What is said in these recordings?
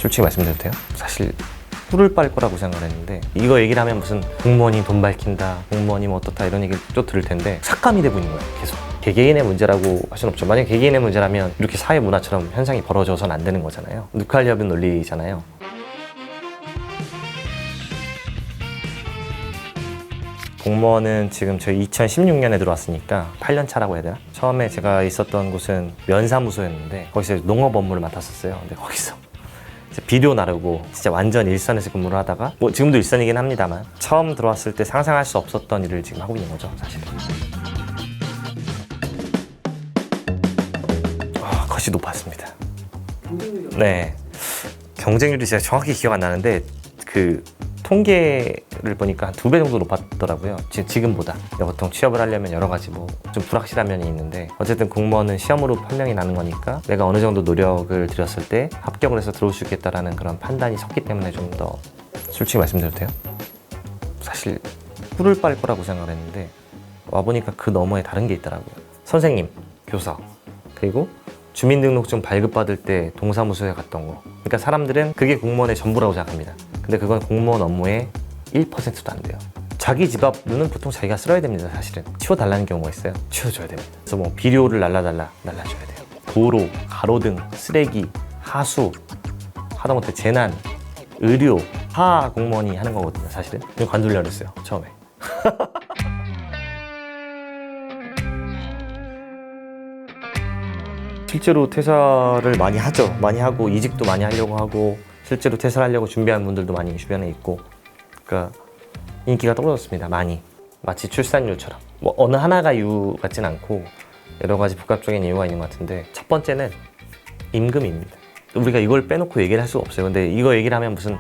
솔직히 말씀드려도 돼요? 사실 꿀을 빨 거라고 생각을 했는데 이거 얘기를 하면 무슨 공무원이 돈 밝힌다, 공무원이 뭐 어떻다 이런 얘기를 또 들을 텐데 삭감이 되고 있는 거예요. 계속. 개개인의 문제라고 할 수는 없죠. 만약에 개개인의 문제라면 이렇게 사회 문화처럼 현상이 벌어져서는 안 되는 거잖아요. 누칼협은 논리잖아요. 공무원은 지금 저희 2016년에 들어왔으니까 8년 차라고 해야 되나? 처음에 제가 있었던 곳은 면사무소였는데 거기서 농업 업무를 맡았었어요. 근데 거기서 비료 나르고 진짜 완전 일선에서 근무를 하다가 뭐 지금도 일선이긴 합니다만 처음 들어왔을 때 상상할 수 없었던 일을 지금 하고 있는 거죠, 사실은. 컷이 높았습니다. 네, 경쟁률이 제가 정확히 기억 안 나는데 그 통계를 보니까 한 2배 정도 높았더라고요. 지금보다. 보통 취업을 하려면 여러 가지 뭐 좀 불확실한 면이 있는데 어쨌든 공무원은 시험으로 판명이 나는 거니까 내가 어느 정도 노력을 들였을 때 합격을 해서 들어올 수 있겠다라는 그런 판단이 섰기 때문에 좀 더 솔직히 말씀드려도 돼요? 사실 꿀을 빨 거라고 생각을 했는데 와보니까 그 너머에 다른 게 있더라고요. 선생님, 교사, 그리고 주민등록증 발급받을 때 동사무소에 갔던 거. 그러니까 사람들은 그게 공무원의 전부라고 생각합니다. 근데 그건 공무원 업무의 1%도 안 돼요. 자기 집 앞 눈은 보통 자기가 쓸어야 됩니다, 사실은. 치워달라는 경우가 있어요. 치워줘야 됩니다. 그래서 뭐 비료를 날라줘야 돼요. 도로, 가로등, 쓰레기, 하수, 하다못해 재난, 의료, 다 공무원이 하는 거거든요, 사실은. 관두려고 했어요, 처음에. 실제로 퇴사를 많이 하죠. 많이 하고 이직도 많이 하려고 하고 실제로 퇴사하려고 준비하는 분들도 많이 주변에 있고, 그러니까 인기가 떨어졌습니다. 많이. 마치 출산율처럼. 뭐 어느 하나가 이유 같진 않고 여러 가지 복합적인 이유가 있는 것 같은데 첫 번째는 임금입니다. 우리가 이걸 빼놓고 얘기를 할 수가 없어요. 근데 이거 얘기를 하면 무슨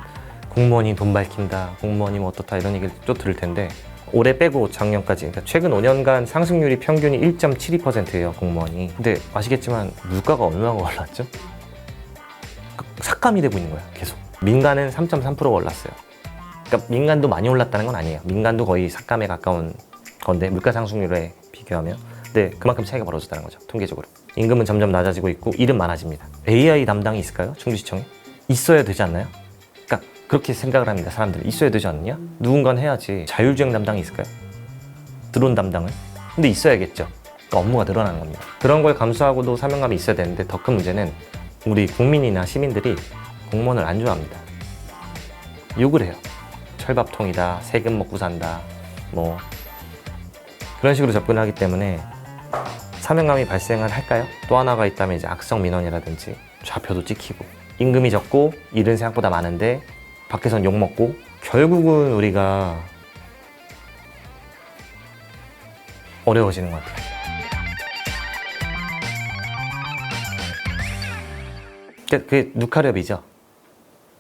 공무원이 돈 밝힌다, 공무원이 뭐 어떻다 이런 얘기를 또 들을 텐데 올해 빼고 작년까지, 그러니까 최근 5년간 상승률이 평균이 1.72%예요, 공무원이. 근데 아시겠지만 물가가 얼마나 올랐죠? 삭감이 되고 있는 거야, 계속. 민간은 3.3%가 올랐어요. 그러니까 민간도 많이 올랐다는 건 아니에요. 민간도 거의 삭감에 가까운 건데 물가 상승률에 비교하면. 근데 그만큼 차이가 벌어졌다는 거죠, 통계적으로. 임금은 점점 낮아지고 있고 일은 많아집니다. AI 담당이 있을까요, 충주시청에? 있어야 되지 않나요? 그러니까 그렇게 생각을 합니다, 사람들이. 있어야 되지 않느냐? 누군가는 해야지. 자율주행 담당이 있을까요? 드론 담당은? 근데 있어야겠죠. 그러니까 업무가 늘어나는 겁니다. 그런 걸 감수하고도 사명감이 있어야 되는데 더 큰 문제는 우리 국민이나 시민들이 공무원을 안 좋아합니다. 욕을 해요. 철밥통이다, 세금 먹고 산다, 뭐 그런 식으로 접근을 하기 때문에 사명감이 발생을 할까요? 또 하나가 있다면 이제 악성 민원이라든지 좌표도 찍히고 임금이 적고 일은 생각보다 많은데 밖에선 욕먹고, 결국은 우리가 어려워지는 것 같아요. 그게 누칼협이죠.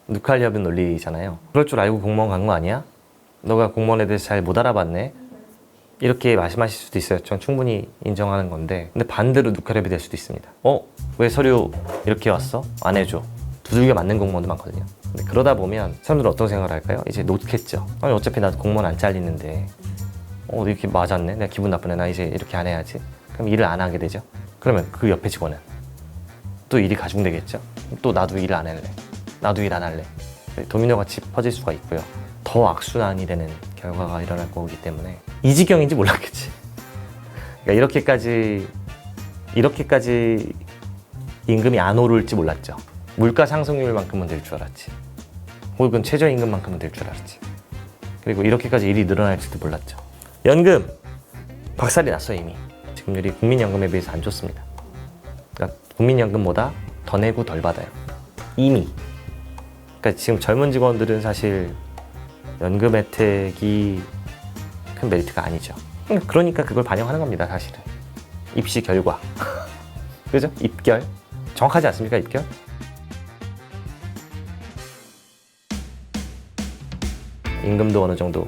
누칼협은 논리잖아요. 그럴 줄 알고 공무원 간 거 아니야? 너가 공무원에 대해서 잘 못 알아봤네? 이렇게 말씀하실 수도 있어요. 전 충분히 인정하는 건데, 근데 반대로 누칼협이 될 수도 있습니다. 왜 서류 이렇게 왔어? 안 해줘. 두들겨 맞는 공무원도 많거든요. 근데 그러다 보면 사람들은 어떤 생각을 할까요? 이제 놓겠죠. 아니 어차피 나도 공무원 안 잘리는데 이렇게 맞았네? 내가 기분 나쁘네. 나 이제 이렇게 안 해야지. 그럼 일을 안 하게 되죠. 그러면 그 옆에 직원은 또 일이 가중되겠죠. 또 나도 일을 안 할래. 나도 일 안 할래. 도미노같이 퍼질 수가 있고요. 더 악순환이 되는 결과가 일어날 거기 때문에 이 지경인지 몰랐겠지. 그러니까 이렇게까지 임금이 안 오를지 몰랐죠. 물가 상승률만큼은 될 줄 알았지. 혹은 최저임금만큼은 될 줄 알았지. 그리고 이렇게까지 일이 늘어날지도 몰랐죠. 연금! 박살이 났어요, 이미. 지급률이 국민연금에 비해서 안 좋습니다. 그러니까 국민연금보다 더 내고 덜 받아요. 이미. 그러니까 지금 젊은 직원들은 사실 연금 혜택이 큰 메리트가 아니죠. 그러니까 그걸 반영하는 겁니다, 사실은. 입시 결과. 그죠? 입결. 정확하지 않습니까, 입결? 임금도 어느 정도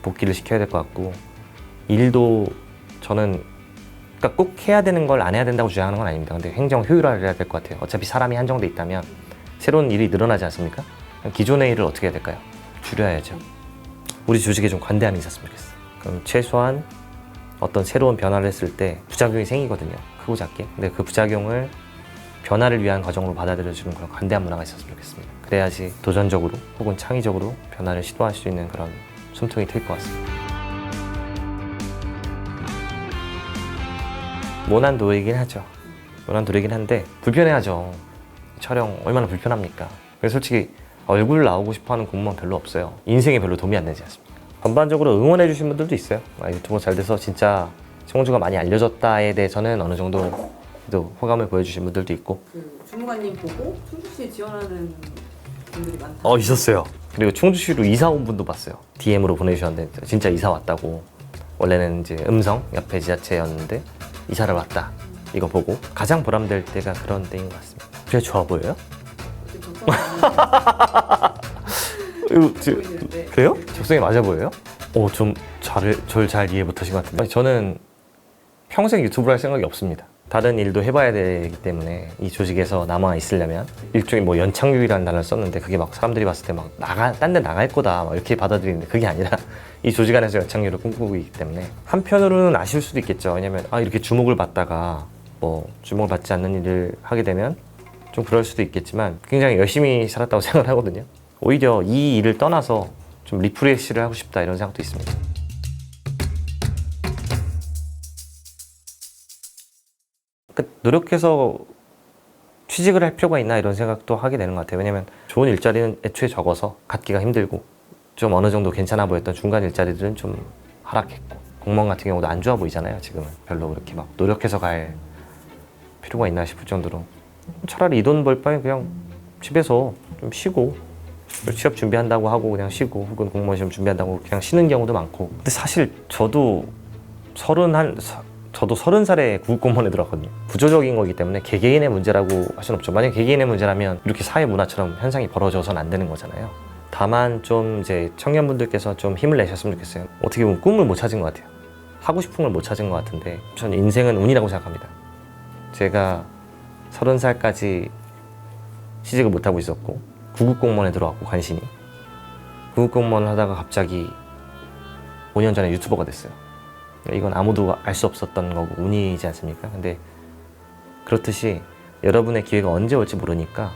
복귀를 시켜야 될 것 같고, 일도 저는 그러니까 꼭 해야 되는 걸 안 해야 된다고 주장하는 건 아닙니다. 근데 행정 효율화를 해야 될 것 같아요. 어차피 사람이 한정돼 있다면 새로운 일이 늘어나지 않습니까? 기존의 일을 어떻게 해야 될까요? 줄여야죠. 우리 조직에 좀 관대함이 있었으면 좋겠어. 그럼 최소한 어떤 새로운 변화를 했을 때 부작용이 생기거든요, 크고 작게. 근데 그 부작용을 변화를 위한 과정으로 받아들여주는 그런 관대한 문화가 있었으면 좋겠습니다. 그래야지 도전적으로 혹은 창의적으로 변화를 시도할 수 있는 그런 숨통이 트일 것 같습니다. 모난 노예이긴 하죠. 모난 노예이긴 한데 불편해하죠. 촬영 얼마나 불편합니까? 그래서 솔직히 얼굴 나오고 싶어하는 공무원 별로 없어요. 인생에 별로 도움이 안 되지 않습니까? 전반적으로 응원해 주신 분들도 있어요. 유튜브 잘 돼서 진짜 청주가 많이 알려졌다에 대해서는 어느 정도 또 호감을 보여주신 분들도 있고. 그 주무관님 보고 충주시에 지원하는 분들이 많다. 있었어요. 그리고 충주시로 이사 온 분도 봤어요. DM으로 보내주셨는데 진짜 이사 왔다고. 원래는 이제 음성 옆에 지자체였는데 이사를 왔다. 이거 보고 가장 보람될 때가 그런 때인 것 같습니다. 그게 좋아 보여요? 그래요? 적성에 맞아 보여요? 좀 절 잘 이해 못하신 것 같은데. 저는 평생 유튜브를 할 생각이 없습니다. 다른 일도 해봐야 되기 때문에 이 조직에서 남아 있으려면 일종의 뭐 연착륙이라는 단어를 썼는데 그게 막 사람들이 봤을 때 막 딴 데 나갈 거다 막 이렇게 받아들이는데 그게 아니라 이 조직 안에서 연착륙을 꿈꾸고 있기 때문에 한편으로는 아쉬울 수도 있겠죠. 왜냐면 이렇게 주목을 받다가 뭐 주목을 받지 않는 일을 하게 되면 좀 그럴 수도 있겠지만 굉장히 열심히 살았다고 생각을 하거든요. 오히려 이 일을 떠나서 좀 리프레시를 하고 싶다 이런 생각도 있습니다. 노력해서 취직을 할 필요가 있나 이런 생각도 하게 되는 것 같아요. 왜냐면 좋은 일자리는 애초에 적어서 갖기가 힘들고 좀 어느 정도 괜찮아 보였던 중간 일자리들은 좀 하락했고 공무원 같은 경우도 안 좋아 보이잖아요. 지금은 별로 그렇게 막 노력해서 갈 필요가 있나 싶을 정도로 차라리 이 돈 벌 바에 그냥 집에서 좀 쉬고 취업 준비한다고 하고 그냥 쉬고 혹은 공무원 시험 준비한다고 그냥 쉬는 경우도 많고. 근데 사실 저도 30살에 구급공무원에 들어갔거든요. 구조적인 거기 때문에 개개인의 문제라고 할 수는 없죠. 만약 개개인의 문제라면 이렇게 사회 문화처럼 현상이 벌어져서는 안 되는 거잖아요. 다만 좀 이제 청년분들께서 좀 힘을 내셨으면 좋겠어요. 어떻게 보면 꿈을 못 찾은 것 같아요. 하고 싶은 걸 못 찾은 것 같은데 전 인생은 운이라고 생각합니다. 제가 30살까지 취직을 못 하고 있었고 구급공무원에 들어왔고 간신히 구급공무원을 하다가 갑자기 5년 전에 유튜버가 됐어요. 이건 아무도 알 수 없었던 거고 운이지 않습니까? 근데 그렇듯이 여러분의 기회가 언제 올지 모르니까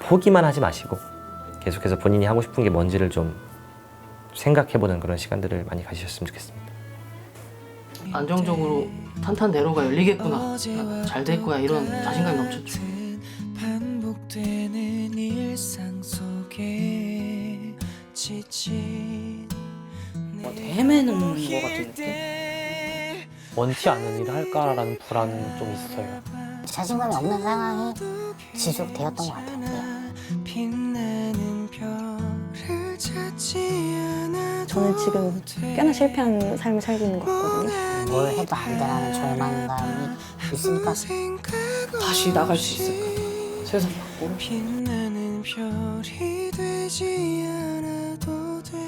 포기만 하지 마시고 계속해서 본인이 하고 싶은 게 뭔지를 좀 생각해보는 그런 시간들을 많이 가지셨으면 좋겠습니다. 안정적으로 탄탄대로가 열리겠구나, 잘 될 거야 이런 자신감이 넘쳤죠. 반복되는 일상 속에 지친 헤매는 거 같은 느낌? 원치 않는 일을 할까라는 불안은 좀 있어요. 자신감이 없는 상황이 지속되었던 것 같아요. 저는 지금 꽤나 실패한 삶을 살고 있는 것 같거든요. 뭘 해도 안 되라는 절망감이 있으니까 다시 나갈 수 있을까? 세상 바꾸고. 빛나는 별이 되지 않아도 돼.